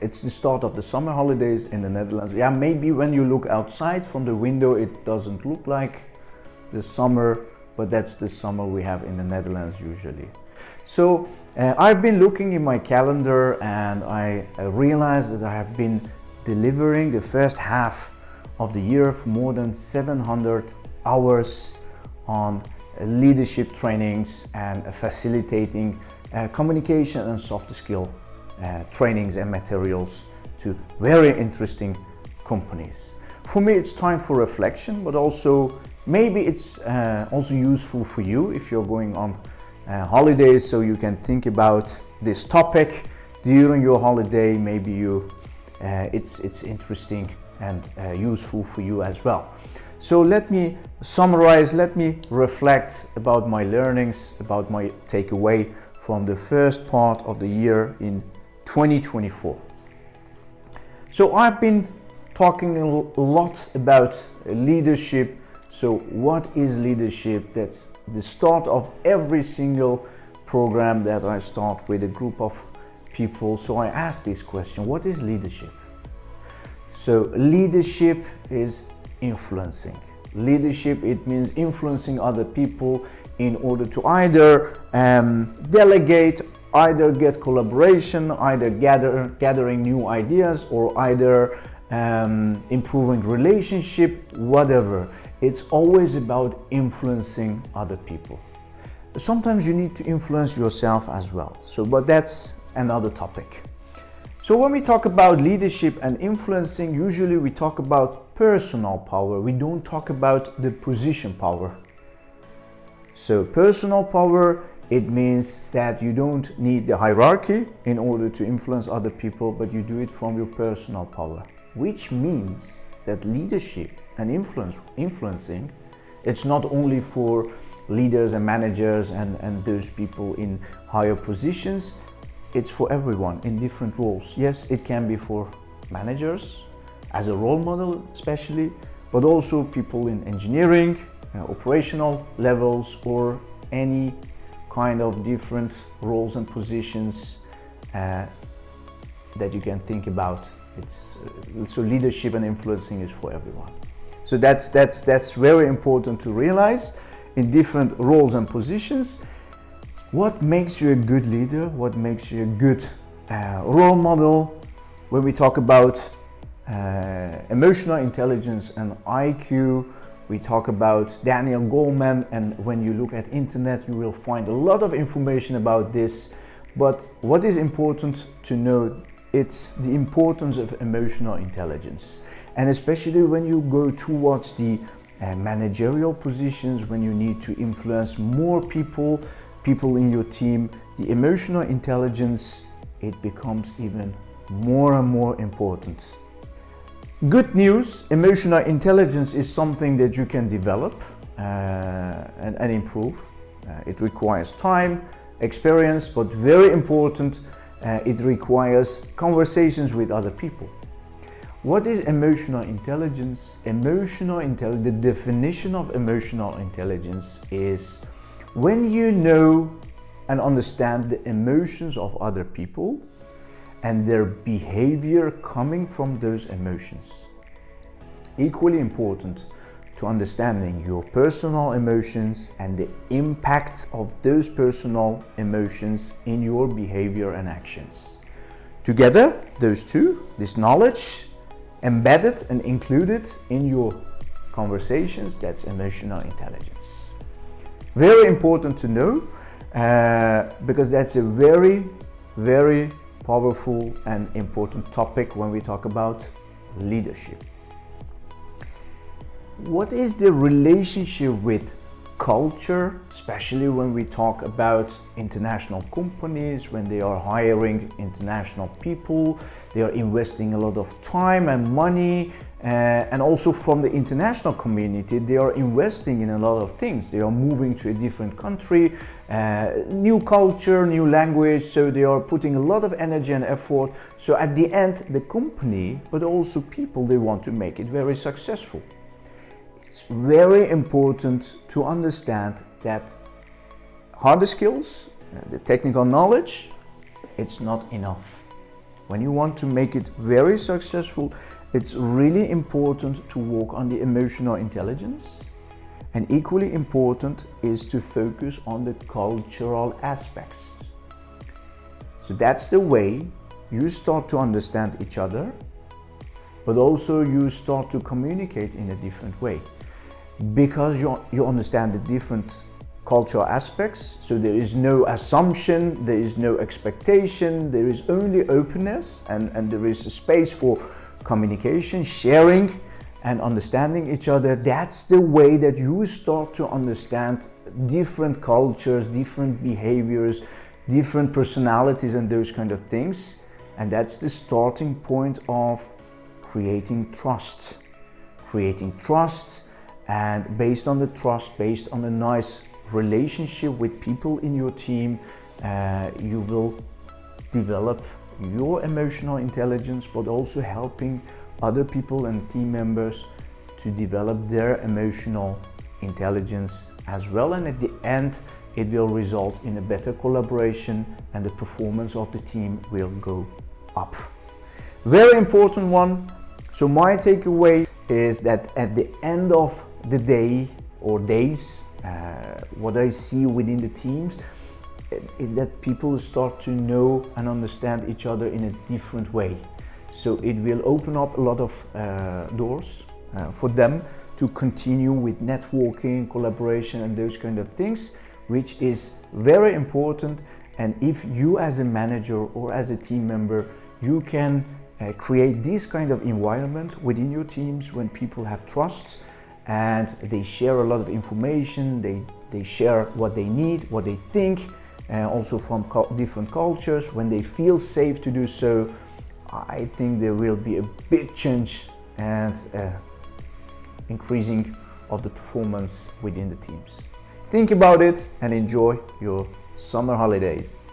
it's the start of the summer holidays in the Netherlands. Yeah, maybe when you look outside from the window, it doesn't look like the summer, but that's the summer we have in the Netherlands usually. So I've been looking in my calendar and I realized that I have been delivering the first half of the year for more than 700 hours on leadership trainings and facilitating communication and soft skill trainings and materials to very interesting companies. For me, it's time for reflection, but also maybe it's also useful for you if you're going on holidays, so you can think about this topic during your holiday. Maybe it's interesting and useful for you as well. So let me summarize, let me reflect about my learnings, about my takeaway from the first part of the year in 2024. So I've been talking a lot about leadership. So what is leadership? That's the start of every single program that I start with a group of people. So I ask this question: what is leadership? So leadership is influencing. Leadership, it means influencing other people in order to either delegate, either get collaboration, either gathering new ideas, or either improving relationship, whatever. It's always about influencing other people. Sometimes you need to influence yourself as well. So, but that's another topic. So when we talk about leadership and influencing, usually we talk about personal power. We don't talk about the position power. So personal power, it means that you don't need the hierarchy in order to influence other people, but you do it from your personal power. Which means that leadership and influencing, it's not only for leaders and managers and those people in higher positions, it's for everyone in different roles. Yes, it can be for managers as a role model especially, but also people in engineering, operational levels, or any kind of different roles and positions that you can think about. It's so leadership and influencing is for everyone. So that's very important to realize in different roles and positions. What makes you a good leader? What makes you a good role model? When we talk about emotional intelligence and IQ, we talk about Daniel Goleman, and when you look at internet, you will find a lot of information about this. But what is important to know, it's the importance of emotional intelligence. And especially when you go towards the managerial positions, when you need to influence more people in your team, the emotional intelligence, it becomes even more and more important. Good news, emotional intelligence is something that you can develop and improve. It requires time, experience, but very important, it requires conversations with other people. What is emotional intelligence? The definition of emotional intelligence is when you know and understand the emotions of other people and their behavior coming from those emotions. Equally important to understanding your personal emotions and the impact of those personal emotions in your behavior and actions. Together, those two, this knowledge, embedded and included in your conversations, that's emotional intelligence. Very important to know because that's a very, very powerful and important topic when we talk about leadership. What is the relationship with culture, especially when we talk about international companies, when they are hiring international people, they are investing a lot of time and money, and also from the international community, they are investing in a lot of things. They are moving to a different country, new culture, new language, so they are putting a lot of energy and effort. So at the end, the company, but also people, they want to make it very successful. It's very important to understand that hard skills, the technical knowledge, it's not enough. when you want to make it very successful, it's really important to work on the emotional intelligence. And equally important is to focus on the cultural aspects. So that's the way you start to understand each other, but also you start to communicate in a different way. Because you understand the different cultural aspects, so there is no assumption, there is no expectation, there is only openness, and there is a space for communication, sharing, and understanding each other. That's the way that you start to understand different cultures, different behaviors, different personalities, and those kind of things. And that's the starting point of creating trust. Creating trust, and based on the trust, based on a nice relationship with people in your team, you will develop your emotional intelligence, but also helping other people and team members to develop their emotional intelligence as well. And at the end, it will result in a better collaboration, and the performance of the team will go up. Very important one. So my takeaway is that at the end of the day or days, what I see within the teams is that people start to know and understand each other in a different way. So it will open up a lot of doors for them to continue with networking, collaboration, and those kind of things, which is very important. And if you as a manager or as a team member, you can create this kind of environment within your teams when people have trust and they share a lot of information, they share what they need, what they think, also from different cultures, when they feel safe to do so, I think there will be a big change and increasing of the performance within the teams. Think about it and enjoy your summer holidays.